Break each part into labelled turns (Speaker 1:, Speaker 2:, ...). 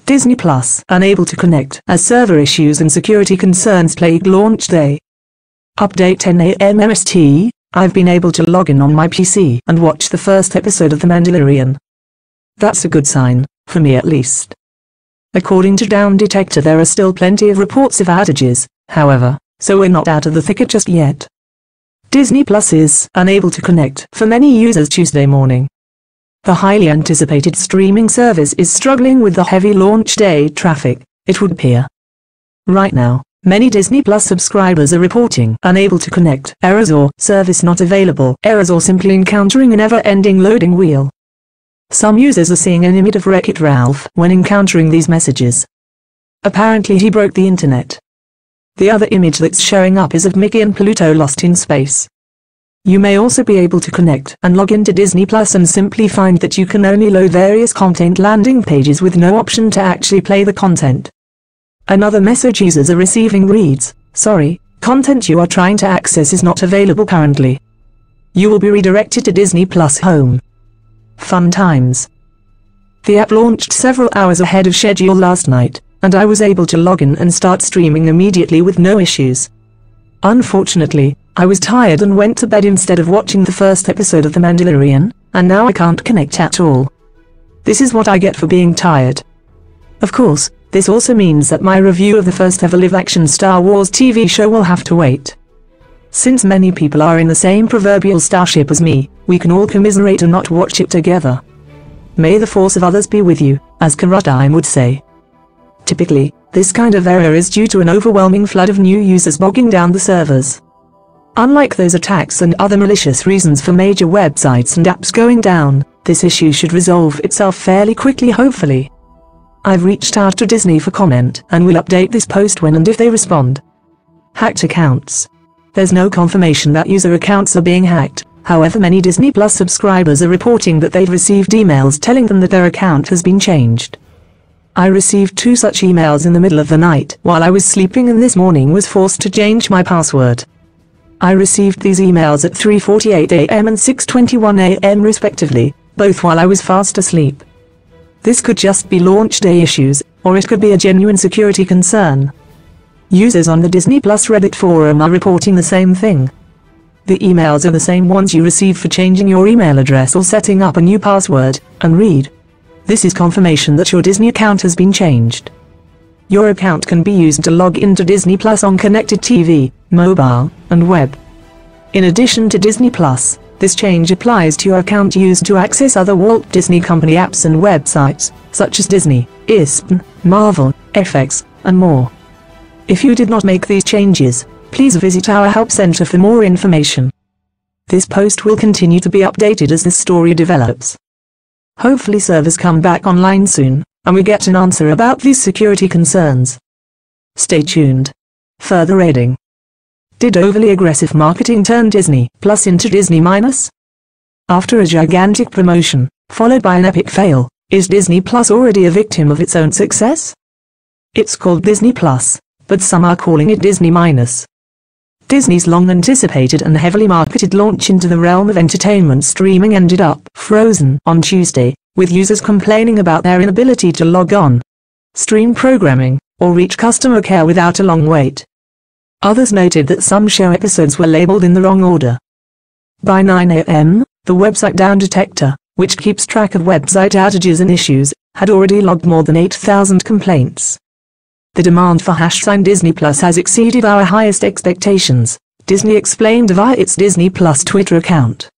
Speaker 1: Disney Plus unable to connect as server issues and security concerns plague launch day. Update 10 AM MST. I've been able to log in on my PC and watch the first episode of The Mandalorian. That's a good sign, for me at least. According to Down Detector, there are still plenty of reports of outages, however, so we're not out of the thicket just yet. Disney Plus is unable to connect for many users Tuesday morning. The highly anticipated streaming service is struggling with the heavy launch day traffic, it would appear. Right now, many Disney Plus subscribers are reporting unable to connect, errors or service not available, errors or simply encountering a never-ending loading wheel. Some users are seeing an image of Wreck-It Ralph when encountering these messages. Apparently he broke the internet. The other image that's showing up is of Mickey and Pluto lost in space. You may also be able to connect and log into Disney Plus and simply find that you can only load various content landing pages with no option to actually play the content. Another message users are receiving reads, "Sorry, content you are trying to access is not available currently. You will be redirected to Disney Plus Home." Fun times. The app launched several hours ahead of schedule last night, and I was able to log in and start streaming immediately with no issues. Unfortunately, I was tired and went to bed instead of watching the first episode of The Mandalorian, and now I can't connect at all. This is what I get for being tired. Of course, this also means that my review of the first ever live-action Star Wars TV show will have to wait. Since many people are in the same proverbial starship as me, we can all commiserate and not watch it together. May the force of others be with you, as Karadime would say. Typically, this kind of error is due to an overwhelming flood of new users bogging down the servers. Unlike those attacks and other malicious reasons for major websites and apps going down, this issue should resolve itself fairly quickly hopefully. I've reached out to Disney for comment and will update this post when and if they respond. Hacked accounts. There's no confirmation that user accounts are being hacked, however many Disney Plus subscribers are reporting that they've received emails telling them that their account has been changed. I received 2 such emails in the middle of the night while I was sleeping and this morning was forced to change my password. I received these emails at 3:48 AM and 6:21 AM respectively, both while I was fast asleep. This could just be launch day issues, or it could be a genuine security concern. Users on the Disney Plus Reddit forum are reporting the same thing. The emails are the same ones you receive for changing your email address or setting up a new password, and read: "This is confirmation that your Disney account has been changed. Your account can be used to log into Disney Plus on connected TV, mobile, and web. In addition to Disney Plus, this change applies to your account used to access other Walt Disney Company apps and websites, such as Disney, ESPN, Marvel, FX, and more. If you did not make these changes, please visit our help center for more information." This post will continue to be updated as this story develops. Hopefully servers come back online soon, and we get an answer about these security concerns. Stay tuned. Further reading. Did overly aggressive marketing turn Disney Plus into Disney minus? After a gigantic promotion, followed by an epic fail, is Disney Plus already a victim of its own success? It's called Disney Plus, but some are calling it Disney minus. Disney's long-anticipated and heavily marketed launch into the realm of entertainment streaming ended up frozen on Tuesday, with users complaining about their inability to log on, stream programming, or reach customer care without a long wait. Others noted that some show episodes were labeled in the wrong order. By 9 AM, the website Down Detector, which keeps track of website outages and issues, had already logged more than 8,000 complaints. The demand for #Disney Plus has exceeded our highest expectations, Disney explained via its Disney Plus Twitter account.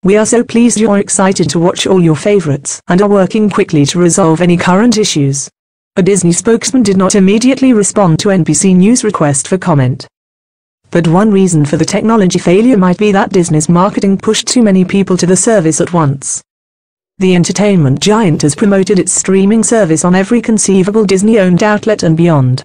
Speaker 1: "We are so pleased you're excited to watch all your favorites and are working quickly to resolve any current issues." A Disney spokesman did not immediately respond to NBC News' request for comment. But one reason for the technology failure might be that Disney's marketing pushed too many people to the service at once. The entertainment giant has promoted its streaming service on every conceivable Disney-owned outlet and beyond.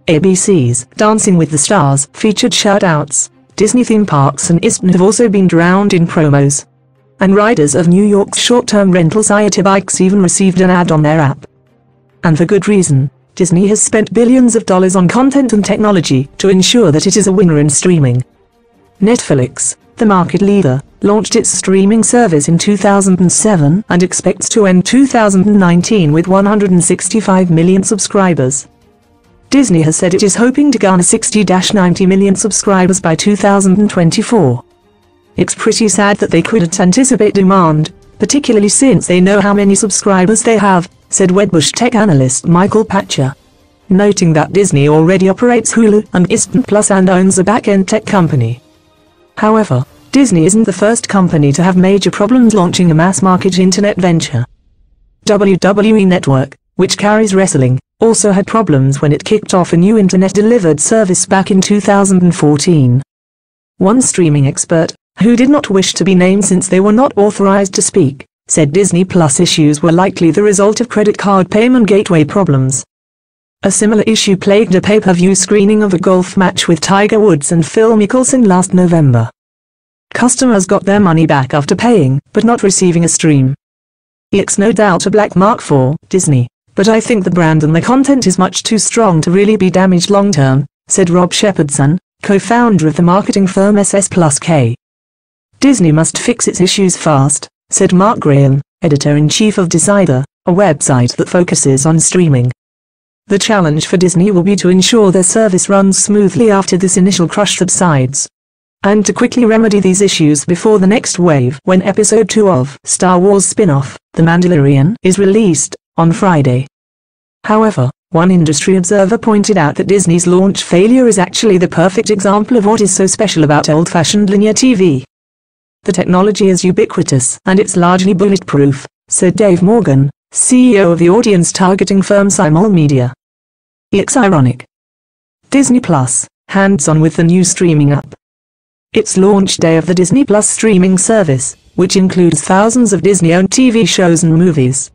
Speaker 1: ABC's Dancing with the Stars featured shout-outs, Disney theme parks and ESPN have also been drowned in promos. And riders of New York's short-term rental site bikes even received an ad on their app. And for good reason. Disney has spent billions of dollars on content and technology to ensure that it is a winner in streaming. Netflix, the market leader, launched its streaming service in 2007 and expects to end 2019 with 165 million subscribers. Disney has said it is hoping to garner 60-90 million subscribers by 2024. It's pretty sad that they couldn't anticipate demand, particularly since they know how many subscribers they have, said Wedbush tech analyst Michael Patcher, noting that Disney already operates Hulu and Disney Plus and owns a back-end tech company. However, Disney isn't the first company to have major problems launching a mass-market internet venture. WWE Network, which carries wrestling, also had problems when it kicked off a new internet-delivered service back in 2014. One streaming expert, who did not wish to be named since they were not authorized to speak, said Disney Plus issues were likely the result of credit card payment gateway problems. A similar issue plagued a pay-per-view screening of a golf match with Tiger Woods and Phil Mickelson last November. Customers got their money back after paying, but not receiving a stream. It's no doubt a black mark for Disney, but I think the brand and the content is much too strong to really be damaged long-term, said Rob Shepherdson, co-founder of the marketing firm SS+K. Disney must fix its issues fast, said Mark Graham, editor-in-chief of Decider, a website that focuses on streaming. The challenge for Disney will be to ensure their service runs smoothly after this initial crush subsides, and to quickly remedy these issues before the next wave when Episode 2 of Star Wars spin-off, The Mandalorian, is released on Friday. However, one industry observer pointed out that Disney's launch failure is actually the perfect example of what is so special about old-fashioned linear TV. The technology is ubiquitous and it's largely bulletproof, said Dave Morgan, CEO of the audience targeting firm Simul Media. It's ironic. Disney Plus, hands-on with the new streaming app. It's launch day of the Disney Plus streaming service, which includes thousands of Disney-owned TV shows and movies.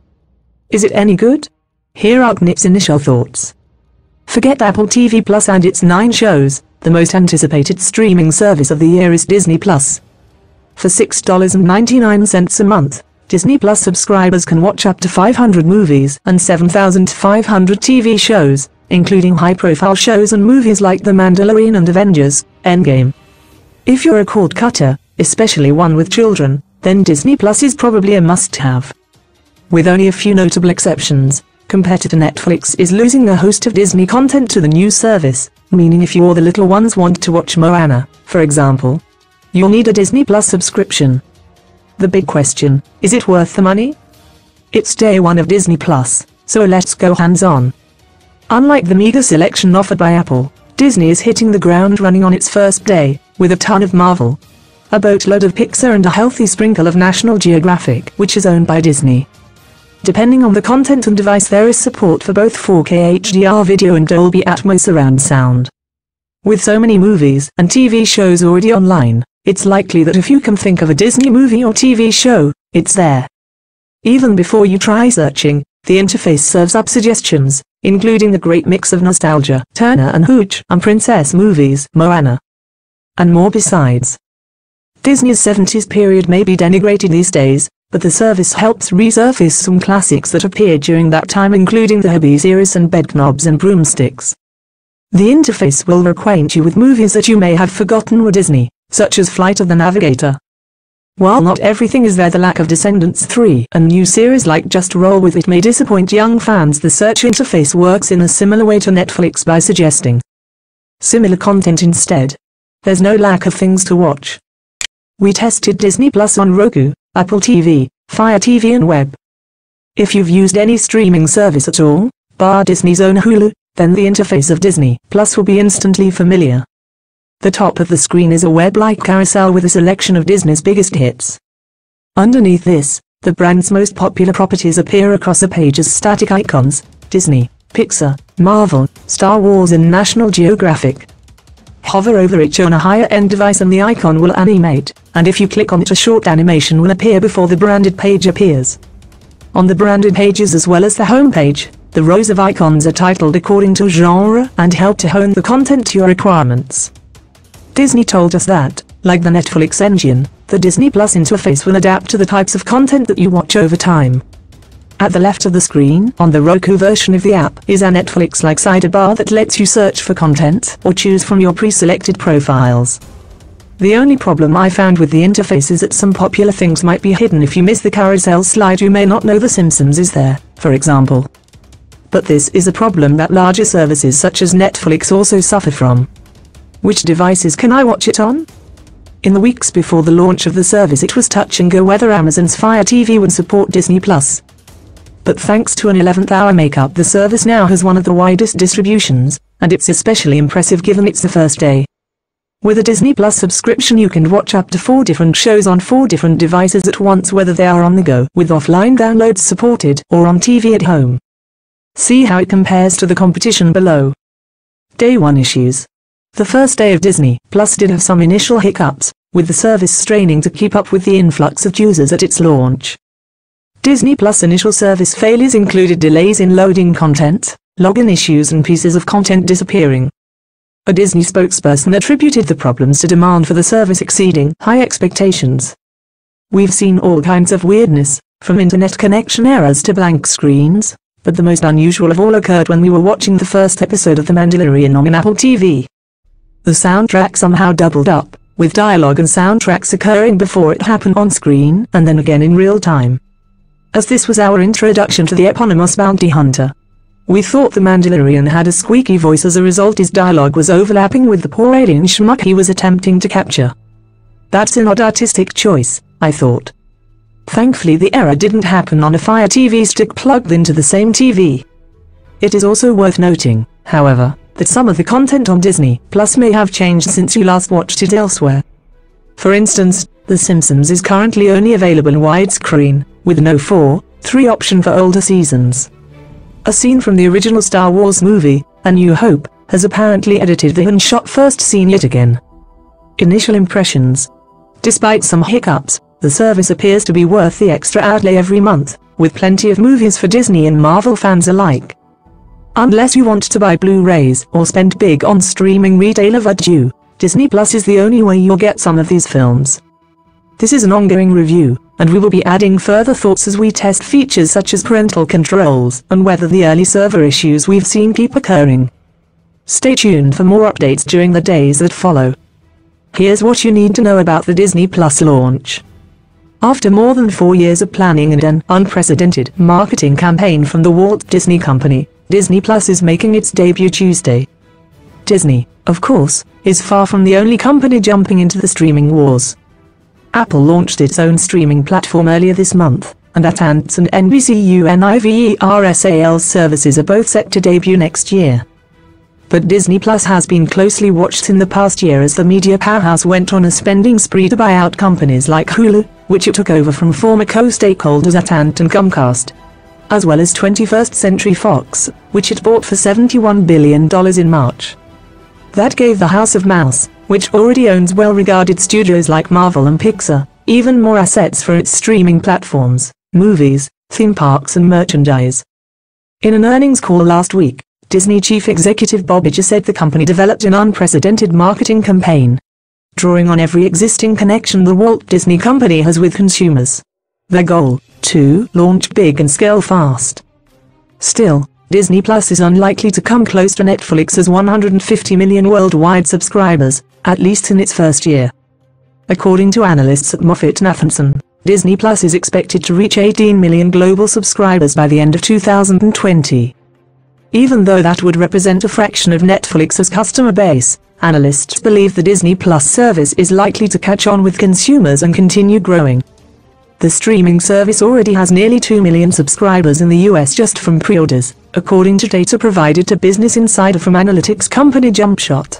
Speaker 1: Is it any good? Here are Knit's initial thoughts. Forget Apple TV Plus and its 9 shows, the most anticipated streaming service of the year is Disney Plus. For $6.99 a month, Disney Plus subscribers can watch up to 500 movies and 7,500 TV shows, including high-profile shows and movies like The Mandalorian and Avengers: Endgame. If you're a cord cutter, especially one with children, then Disney Plus is probably a must-have. With only a few notable exceptions, competitor Netflix is losing a host of Disney content to the new service, meaning if you or the little ones want to watch Moana, for example, you'll need a Disney Plus subscription. The big question, is it worth the money? It's day one of Disney Plus, so let's go hands-on. Unlike the meager selection offered by Apple, Disney is hitting the ground running on its first day, with a ton of Marvel, a boatload of Pixar and a healthy sprinkle of National Geographic, which is owned by Disney. Depending on the content and device, there is support for both 4K HDR video and Dolby Atmos surround sound. With so many movies and TV shows already online, it's likely that if you can think of a Disney movie or TV show, it's there. Even before you try searching, the interface serves up suggestions, including the great mix of nostalgia, Turner and Hooch, and princess movies, Moana, and more besides. Disney's 70s period may be denigrated these days, but the service helps resurface some classics that appeared during that time, including the Herbie series and Bedknobs and Broomsticks. The interface will reacquaint you with movies that you may have forgotten were Disney, such as Flight of the Navigator. While not everything is there, the lack of Descendants 3 and new series like Just Roll With It may disappoint young fans. The search interface works in a similar way to Netflix by suggesting similar content instead. There's no lack of things to watch. We tested Disney Plus on Roku, Apple TV, Fire TV and web. If you've used any streaming service at all, bar Disney's own Hulu, then the interface of Disney Plus will be instantly familiar. The top of the screen is a web-like carousel with a selection of Disney's biggest hits. Underneath this, the brand's most popular properties appear across a page as static icons: Disney, Pixar, Marvel, Star Wars and National Geographic. Hover over each on a higher-end device and the icon will animate, and if you click on it, a short animation will appear before the branded page appears. On the branded pages as well as the home page, the rows of icons are titled according to genre and help to hone the content to your requirements. Disney told us that, like the Netflix engine, the Disney Plus interface will adapt to the types of content that you watch over time. At the left of the screen, on the Roku version of the app, is a Netflix-like sidebar that lets you search for content or choose from your pre-selected profiles. The only problem I found with the interface is that some popular things might be hidden. If you miss the carousel slide, you may not know The Simpsons is there, for example. But this is a problem that larger services such as Netflix also suffer from. Which devices can I watch it on? In the weeks before the launch of the service, it was touch and go whether Amazon's Fire TV would support Disney+. But thanks to an 11th hour makeup, the service now has one of the widest distributions, and it's especially impressive given it's the first day. With a Disney Plus subscription, you can watch up to 4 different shows on 4 different devices at once, whether they are on the go, with offline downloads supported, or on TV at home. See how it compares to the competition below. Day 1 issues. The first day of Disney Plus did have some initial hiccups, with the service straining to keep up with the influx of users at its launch. Disney Plus initial service failures included delays in loading content, login issues and pieces of content disappearing. A Disney spokesperson attributed the problems to demand for the service exceeding high expectations. We've seen all kinds of weirdness, from internet connection errors to blank screens, but the most unusual of all occurred when we were watching the first episode of The Mandalorian on Apple TV. The soundtrack somehow doubled up, with dialogue and soundtracks occurring before it happened on screen and then again in real time. As this was our introduction to the eponymous bounty hunter, we thought the Mandalorian had a squeaky voice. As a result, his dialogue was overlapping with the poor alien schmuck he was attempting to capture. That's an odd artistic choice, I thought. Thankfully, the error didn't happen on a Fire TV stick plugged into the same TV. It is also worth noting, however, that some of the content on Disney Plus may have changed since you last watched it elsewhere. For instance, The Simpsons is currently only available in widescreen, with no 4:3 option for older seasons. A scene from the original Star Wars movie, A New Hope, has apparently edited the unshot first scene yet again. Initial impressions. Despite some hiccups, the service appears to be worth the extra outlay every month, with plenty of movies for Disney and Marvel fans alike. Unless you want to buy Blu-rays or spend big on streaming retailer Vudu, Disney Plus is the only way you'll get some of these films. This is an ongoing review, and we will be adding further thoughts as we test features such as parental controls and whether the early server issues we've seen keep occurring. Stay tuned for more updates during the days that follow. Here's what you need to know about the Disney Plus launch. After more than 4 years of planning and an unprecedented marketing campaign from the Walt Disney Company, Disney Plus is making its debut Tuesday. Disney, of course, is far from the only company jumping into the streaming wars. Apple launched its own streaming platform earlier this month, and AT&T's and NBCUNIVERSAL's services are both set to debut next year. But Disney Plus has been closely watched in the past year as the media powerhouse went on a spending spree to buy out companies like Hulu, which it took over from former co-stakeholders AT&T and Comcast, as well as 21st Century Fox, which it bought for $71 billion in March. That gave the House of Mouse, which already owns well-regarded studios like Marvel and Pixar, even more assets for its streaming platforms, movies, theme parks and merchandise. In an earnings call last week, Disney chief executive Bob Iger said the company developed an unprecedented marketing campaign, drawing on every existing connection the Walt Disney Company has with consumers. Their goal, to launch big and scale fast. Still, Disney Plus is unlikely to come close to Netflix's 150 million worldwide subscribers, at least in its first year. According to analysts at MoffettNathanson, Disney Plus is expected to reach 18 million global subscribers by the end of 2020. Even though that would represent a fraction of Netflix's customer base, analysts believe the Disney Plus service is likely to catch on with consumers and continue growing. The streaming service already has nearly 2 million subscribers in the US just from pre-orders, according to data provided to Business Insider from analytics company JumpShot.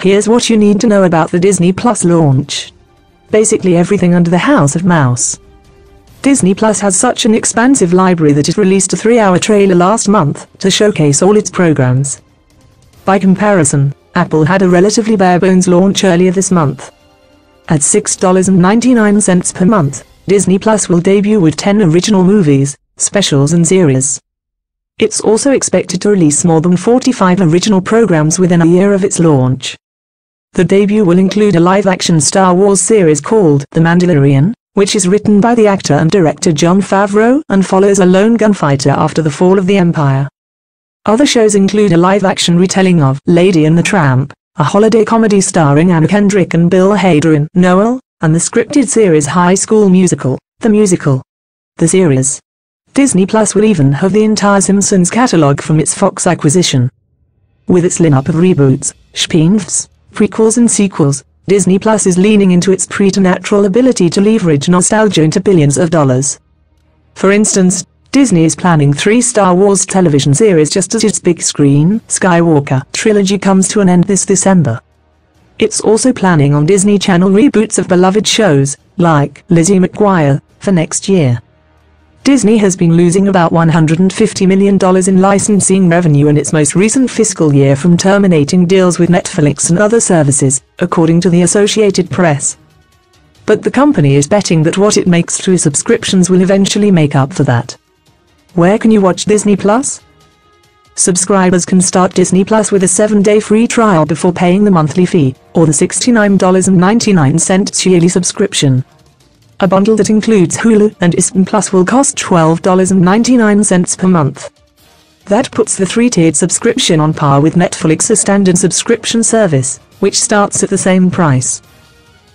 Speaker 1: Here's what you need to know about the Disney Plus launch. Basically everything under the House of Mouse. Disney Plus has such an expansive library that it released a 3-hour trailer last month to showcase all its programs. By comparison, Apple had a relatively bare-bones launch earlier this month. At $6.99 per month, Disney Plus will debut with 10 original movies, specials and series. It's also expected to release more than 45 original programs within a year of its launch. The debut will include a live-action Star Wars series called The Mandalorian, which is written by the actor and director Jon Favreau and follows a lone gunfighter after the fall of the Empire. Other shows include a live-action retelling of Lady and the Tramp, a holiday comedy starring Anna Kendrick and Bill Hader in Noel, and the scripted series High School Musical, the musical. The series. Disney Plus will even have the entire Simpsons catalog from its Fox acquisition. With its lineup of reboots, spin-offs, prequels and sequels, Disney Plus is leaning into its preternatural ability to leverage nostalgia into billions of dollars. For instance, Disney is planning 3 Star Wars television series just as its big screen Skywalker trilogy comes to an end this December. It's also planning on Disney Channel reboots of beloved shows, like Lizzie McGuire, for next year. Disney has been losing about $150 million in licensing revenue in its most recent fiscal year from terminating deals with Netflix and other services, according to the Associated Press. But the company is betting that what it makes through subscriptions will eventually make up for that. Where can you watch Disney Plus? Subscribers can start Disney Plus with a 7-day free trial before paying the monthly fee, or the $69.99 yearly subscription. A bundle that includes Hulu and Disney Plus will cost $12.99 per month. That puts the 3-tiered subscription on par with Netflix's standard subscription service, which starts at the same price.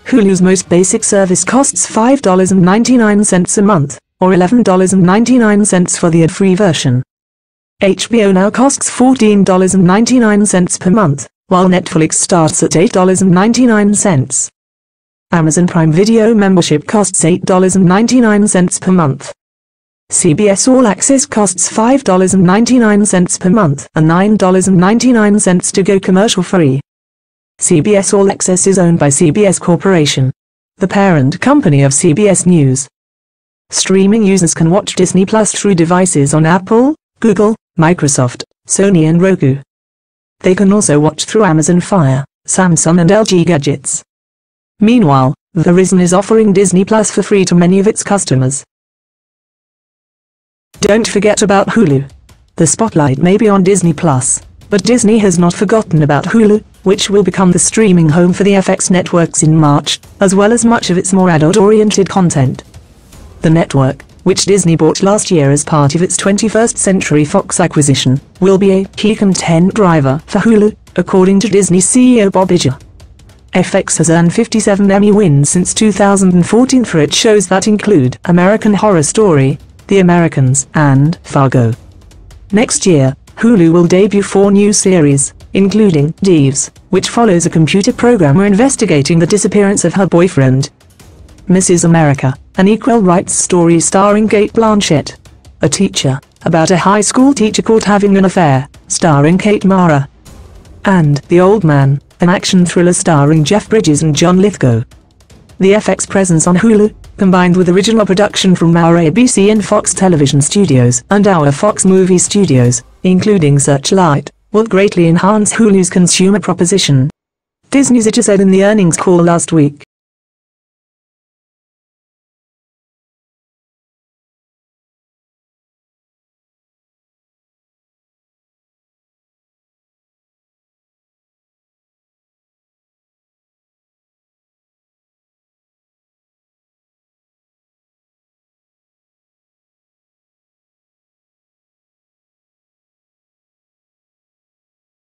Speaker 1: Hulu's most basic service costs $5.99 a month, or $11.99 for the ad-free version. HBO now costs $14.99 per month, while Netflix starts at $8.99. Amazon Prime Video membership costs $8.99 per month. CBS All Access costs $5.99 per month and $9.99 to go commercial-free. CBS All Access is owned by CBS Corporation, the parent company of CBS News. Streaming users can watch Disney Plus through devices on Apple, Google, Microsoft, Sony and Roku. They can also watch through Amazon Fire, Samsung and LG gadgets. Meanwhile, Verizon is offering Disney Plus for free to many of its customers. Don't forget about Hulu. The spotlight may be on Disney Plus, but Disney has not forgotten about Hulu, which will become the streaming home for the FX networks in March, as well as much of its more adult-oriented content. The network, which Disney bought last year as part of its 21st Century Fox acquisition, will be a key content driver for Hulu, according to Disney CEO Bob Iger. FX has earned 57 Emmy wins since 2014 for its shows that include American Horror Story, The Americans, and Fargo. Next year, Hulu will debut 4 new series, including Deeves, which follows a computer programmer investigating the disappearance of her boyfriend. Mrs. America, an equal rights story starring Cate Blanchett. A Teacher, about a high school teacher caught having an affair, starring Kate Mara. And The Old Man, an action thriller starring Jeff Bridges and John Lithgow. The FX presence on Hulu, combined with original production from our ABC and Fox Television Studios and our Fox Movie Studios, including Searchlight, will greatly enhance Hulu's consumer proposition. Disney's Iger said in the earnings call last week.